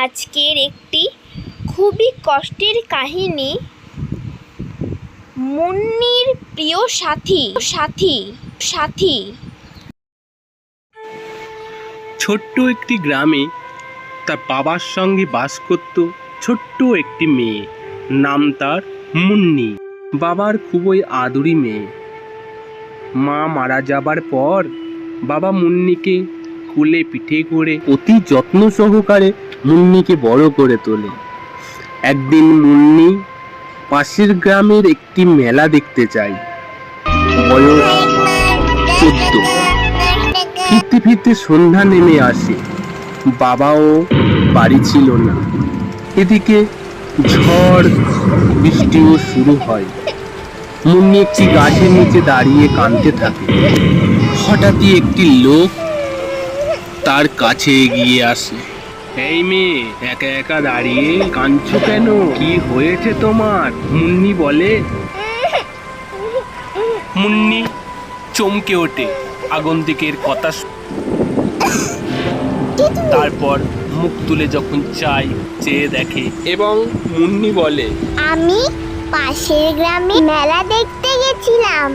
আজকের একটি খুবই কষ্টের কাহিনী। মুন্নির প্রিয় সাথী। ছোট্ট একটি গ্রামে তার বাবার সঙ্গে বাস করত ছোট্ট একটি মেয়ে, নাম তার মুন্নি। বাবার খুবই আদুরি মেয়ে। মা মারা যাবার পর বাবা মুন্নিকে কোলে পিঠে করে অতি যত্ন সহকারে মুন্নিকে বড় করে তোলে। একদিন মুন্নি পাশের গ্রামের একটি মেলা দেখতে যায়। বয়স 14। ফিরতে ফিরতে সন্ধ্যা নেমে আসে। বাবাও বাড়ি ছিল না। এদিকে ঝড় বৃষ্টিও শুরু হয়। মুন্নি একটি গাছের নিচে দাঁড়িয়ে কাঁদতে থাকে। হঠাৎই একটি লোক তার কাছে এগিয়ে আসে। এই মেয়ে, একা একা দাঁড়িয়ে কাঁদছো কেন? কি হয়েছে তোমার? মুন্নি বলে। মুন্নি চমকে ওঠে আগন্তুকের কথা। তারপর মুখ তুলে যখন চেয়ে দেখে এবং মুন্নি বলে, আমি পাশের গ্রামে মেলা দেখতে গেছিলাম।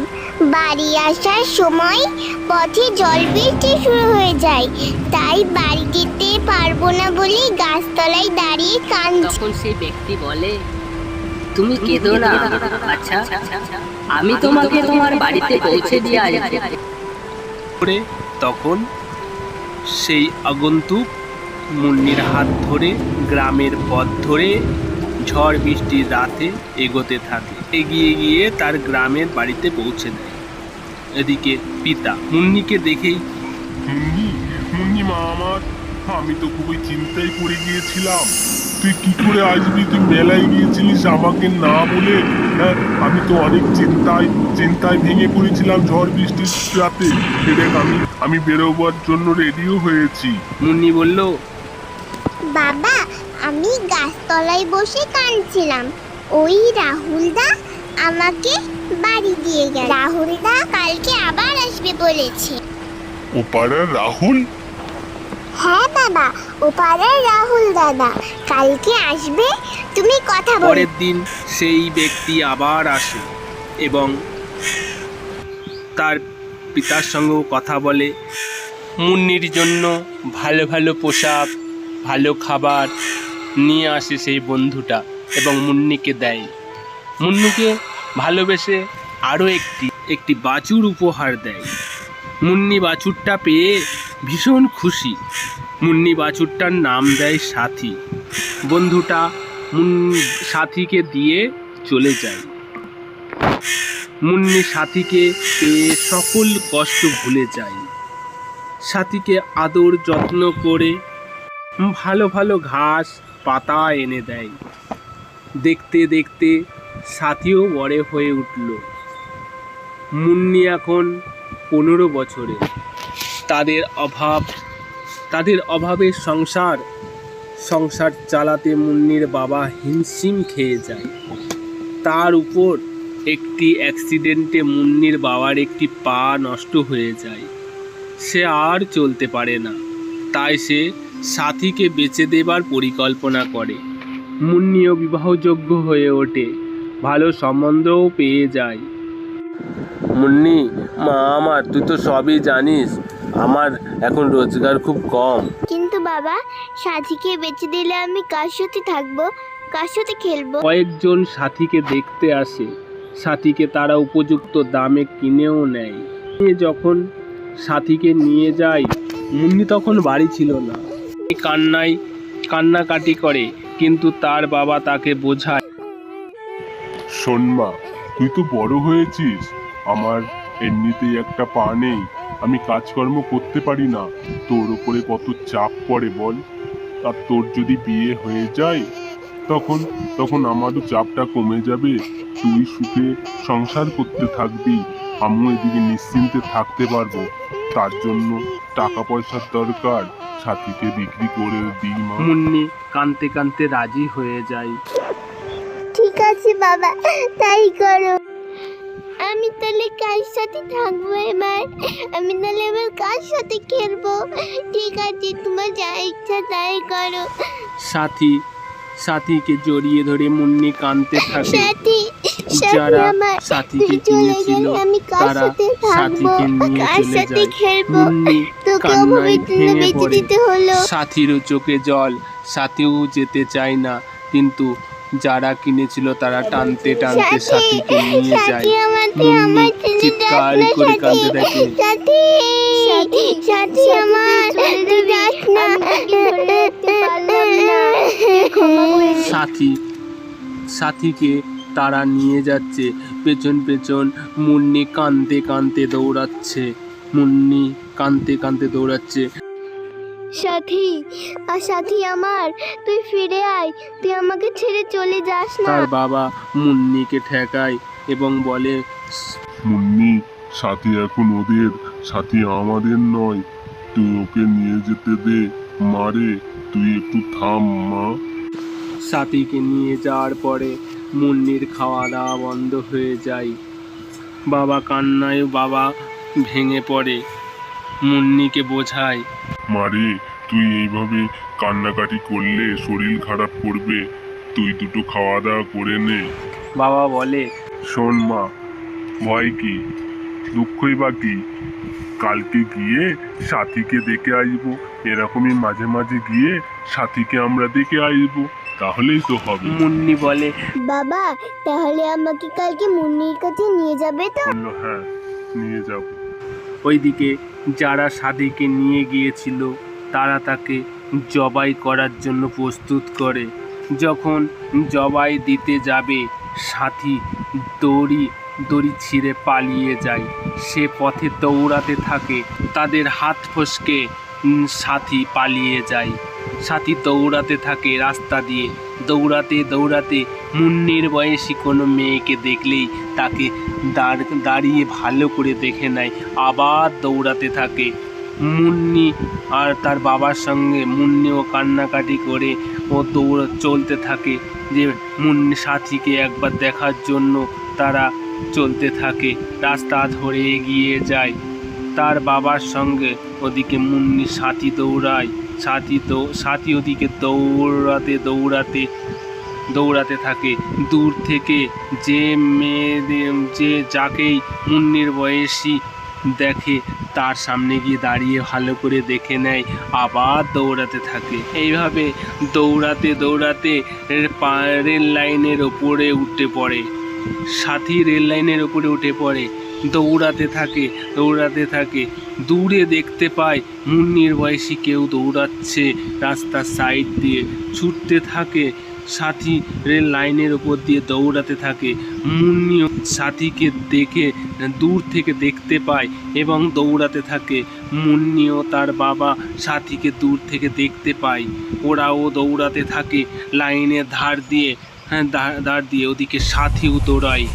বাড়ি আসার সময় পথে জল বৃষ্টি শুরু হয়ে যায়, তাই বাড়ি যেতে পারবো না বলে গাছতলায় দাঁড়িয়ে কাঁদছি। তখন সেই ব্যক্তি বলে, তুমি কেঁদো না, আচ্ছা আমি তোমাকে তোমার বাড়িতে পৌঁছে দিয়ে আসবো। তখন সেই আগন্তুক মুন্নির হাত ধরে গ্রামের পথ ধরে ঝড় বৃষ্টির রাতে এগোতে থাকে। এগিয়ে গিয়ে তার গ্রামের বাড়িতে পৌঁছে দেয়। এদিকে পিতা মুন্নিকে দেখেই, মুন্নি মা আমার, আমি তো খুবই চিন্তায় পড়ে গিয়েছিলাম। তুই কি করে আসবি? তুই মেলায় গিয়েছিলিস আমাকে না বলে। হ্যাঁ, আমি তো অনেক চিন্তায় ভেঙে পড়েছিলাম ঝড় বৃষ্টির রাতে। দেখ, আমি বেরোবার জন্য রেডিও হয়েছি। মুন্নি বলল, বাবা, আমি গাছতলায় বসে কাঁদছিলাম। ওই রাহুলদা আমাকে বাড়ি দিয়ে গেল। রাহুলদা কালকে আবার আসবে বলেছে। ও পাড়ার রাহুল? হ্যাঁ বাবা, ও পাড়ার রাহুল দাদা কালকে আসবে, তুমি কথা বলো। পরের দিন সেই ব্যক্তি আবার আসে এবং তার পিতার সঙ্গেও কথা বলে। মুন্নির জন্য ভালো ভালো পোশাক, ভালো খাবার নিয়ে আসে সেই বন্ধুটা এবং মুন্নিকে দেয়। মুন্নিকে ভালোবেসে আরও একটি বাছুর উপহার দেয়। মুন্নি বাছুরটা পেয়ে ভীষণ খুশি। মুন্নি বাছুরটার নাম দেয় সাথী। বন্ধুটা সাথীকে দিয়ে চলে যায়। মুন্নি সাথীকে পেয়ে সকল কষ্ট ভুলে যায়। সাথীকে আদর যত্ন করে ভালো ভালো ঘাস পাতা এনে দেয়। দেখতে দেখতে সাথীও বড় হয়ে উঠল। মুন্নি এখন 15 বছরে। তাদের অভাবের সংসার চালাতে মুন্নির বাবা হিমশিম খেয়ে যায়। তার উপর একটি অ্যাক্সিডেন্টে মুন্নির বাবার একটি পা নষ্ট হয়ে যায়। সে আর চলতে পারে না, তাই সে সাথীকে বেচে দেবার পরিকল্পনা করে। মুন্নিও বিবাহযোগ্য হয়ে ওঠে, ভালো সম্বন্ধও পেয়ে যায়। মুন্নি মা আমার, তুই তো সবই জানিস, আমার এখন রোজগার খুব কম। কিন্তু বাবা, সাথীকে বেঁচে দিলে আমি কার সাথে থাকবো, কার সাথে খেলবো? কয়েকজন সাথীকে দেখতে আসে। সাথীকে তারা উপযুক্ত দামে কিনেও নেয়। যখন সাথীকে নিয়ে যায়, মুন্নি তখন বাড়ি ছিল না। কান্নাকাটি করে, কিন্তু তার বাবা তাকে বোঝায়, শোন মা, তুই তো বড় হয়েছিস, আমার এমনিতেই একটা পা নেই, আমি কাজকর্ম করতে পারি না। তোর উপরে কত চাপ পড়ে বল। আর তোর যদি বিয়ে হয়ে যায় তখন আমারও চাপটা কমে যাবে। তুই সুখে সংসার করতে থাকবি, আমিও এদিকে নিশ্চিন্তে থাকতে পারবো। তার জন্য টাকা পয়সার দরকার, সাথীকে বিক্রি করে দিই মা। মুন্নি কাঁদতে কাঁদতে রাজি হয়ে যায়। ঠিক আছে বাবা, তাই করো। আমি তাহলে কার সাথে থাকবো এবার? আমি তাহলে এবার কার সাথে খেলবো? ঠিক আছে, তোমার যা ইচ্ছা তাই করো। সাথীকে জড়িয়ে ধরে মুন্নি কাঁদতে থাকে। সাথী যারা আমার সাথীকে তুই চলে চিনেছিল গেলে আমি কার তারা সাথে থাকবো, সাথীকে নিয়ে কার চলে সাথে যায়। খেলবো? মুন্নি তোকে কান্নায় অভাবের জন্য ভেঙে বেঁচে পড়ে। দিতে হলো। সাথীরও চোখে জল, সাথীও যেতে চায় না, কিন্তু যারা কিনেছিল তারা টানতে টানতে সাথী, সাথীকে নিয়ে যায়। সাথী আমাকে মুন্নি আমার ছেড়ে চিৎকার যাস না, করে সাথী। কাঁদতে থাকে। সাথী, সাথী আমার, তুই যাস না। সাথীকে তারা নিয়ে যাচ্ছে, পেছন পেছন মুন্নি কাঁদতে কাঁদতে দৌড়াচ্ছে। মুন্নি কাঁদতে কাঁদতে দৌড়াচ্ছে। সাথী আমার, তুই ফিরে আয়, তুই আমাকে ছেড়ে চলে যাস না। তার বাবা মুন্নিকে ঠেকায় এবং বলে, মুন্নি, সাথী এখন ওদের, সাথী আমাদের নয়। তুই ওকে নিয়ে যেতে দে। মারে, তুই একটু থাম মা। সাথীকে নিয়ে যাওয়ার পরে মুন্নির খাওয়া দাওয়া বন্ধ হয়ে যায়। বাবা ভেঙে পড়ে, মুন্নিকে বোঝায়। মারে, তুই এইভাবে কান্নাকাটি করলে শরীর খারাপ করবে। তুই দুটো খাওয়া দাওয়া করে নে। বাবা বলে, শোন মা, ভয় কি, দুঃখই বা কি? কালকে গিয়ে সাথীকে দেখে আসবো। এরকমই মাঝে মাঝে গিয়ে সাথীকে আমরা দেখে আসবো, তাহলেই তো হবে। মুন্নি বলে, বাবা, তাহলে আমাকে কালকে মুন্নির কাছে নিয়ে যাবে তো? বললো, হ্যাঁ, নিয়ে যাব। ওইদিকে যারা সাথীকে নিয়ে গিয়েছিল তারা তাকে জবাই করার জন্য প্রস্তুত করে। যখন জবাই দিতে যাবে, সাথী দড়ি ছিঁড়ে পালিয়ে যায়। সে পথে দৌড়াতে থাকে, তাদের হাত ফসকে সাথী পালিয়ে যায়। সাথী দৌড়াতে থাকে রাস্তা দিয়ে, দৌড়াতে মুন্নির বয়সী কোনো মেয়েকে দেখলেই তাকে দাঁড়িয়ে ভালো করে দেখে নেয়, আবার দৌড়াতে থাকে। মুন্নি আর তার বাবার সঙ্গে মুন্নিও কান্নাকাটি করে ও চলতে থাকে যে মুন্নি সাথীকে একবার দেখার জন্য। তারা চলতে থাকে, রাস্তা ধরে এগিয়ে যায় তার বাবার সঙ্গে। ওদিকে মুন্নি সাথী দৌড়ায়, সাথী ওদিকে দৌড়াতে থাকে। দূর থেকে যে যাকেই মুন্নির বয়সী দেখে তার সামনে গিয়ে দাঁড়িয়ে ভালো করে দেখে নেয়, আবার দৌড়াতে থাকে। এইভাবে দৌড়াতে রেল লাইনের ওপরে উঠে পড়ে। সাথী রেল লাইনের ওপরে উঠে পড়ে, দৌড়াতে থাকে। দূরে দেখতে পায় মুন্নির বয়সী কেউ দৌড়াচ্ছে রাস্তার সাইড দিয়ে, ছুটতে থাকে। সাথী রেল লাইনের ওপর দিয়ে দৌড়াতে থাকে। মুন্নিও সাথীকে দেখে দূর থেকে দেখতে পায় এবং দৌড়াতে থাকে। মুন্নিও তার বাবা সাথীকে দূর থেকে দেখতে পায়, ওরাও দৌড়াতে থাকে লাইনের ধার দিয়ে। ওদিকে সাথীও দৌড়ায়।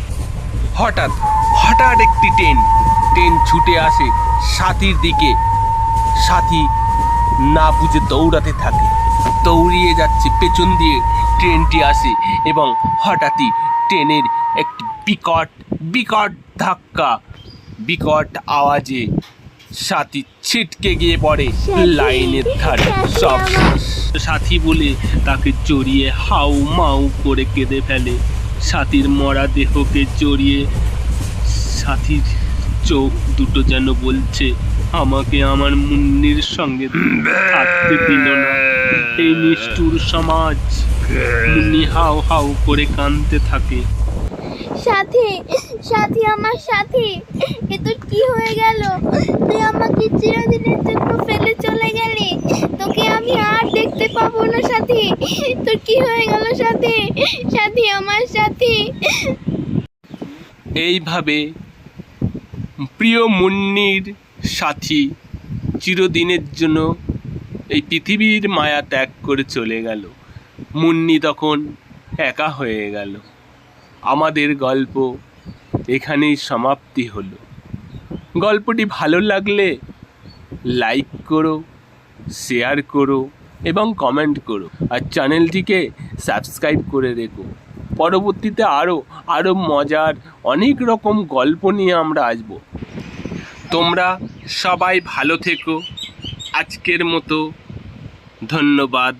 হঠাৎ একটি ট্রেন ছুটে আসে সাথীর দিকে। সাথী না বুঝে দৌড়াতে থাকে, দৌড়িয়ে যাচ্ছে, পেছন দিয়ে ট্রেনটি আসে এবং হঠাৎই ট্রেনের একটি বিকট ধাক্কা, বিকট আওয়াজে সাথী ছিটকে গিয়ে পড়ে লাইনের ধারে। সব সাথী বলে তাকে জড়িয়ে হাউ মাউ করে কেঁদে ফেলে। সাথীর মরা দেহকে জড়িয়ে সাথীর চোখ দুটো যেন বলছে, আমাকে আমার মুন্নির সঙ্গে থাকতে দিল না এই নিষ্ঠুর সমাজ। মুন্নি হাউ হাউ করে কাঁদতে থাকে। সাথী আমার সাথী, এ তোর কি হয়ে গেল? তুই আমাকে চিরদিনের জন্য ফেলে চলে গেলি, তোকে আমি আর দেখতে পাবো না সাথী। তোর কি হয়ে গেল সাথী আমার সাথী? এইভাবে প্রিয় মুন্নির সাথী চিরদিনের জন্য এই পৃথিবীর মায়া ত্যাগ করে চলে গেল। মুন্নি তখন একা হয়ে গেল। আমাদের গল্প এখানেই সমাপ্তি হলো। গল্পটি ভালো লাগলে লাইক করো, শেয়ার করো এবং কমেন্ট করো, আর চ্যানেলটিকে সাবস্ক্রাইব করে রেখো। পরবর্তীতে আরও মজার অনেক রকম গল্প নিয়ে আমরা আসব। তোমরা সবাই ভালো থেকো। আজকের মতো ধন্যবাদ।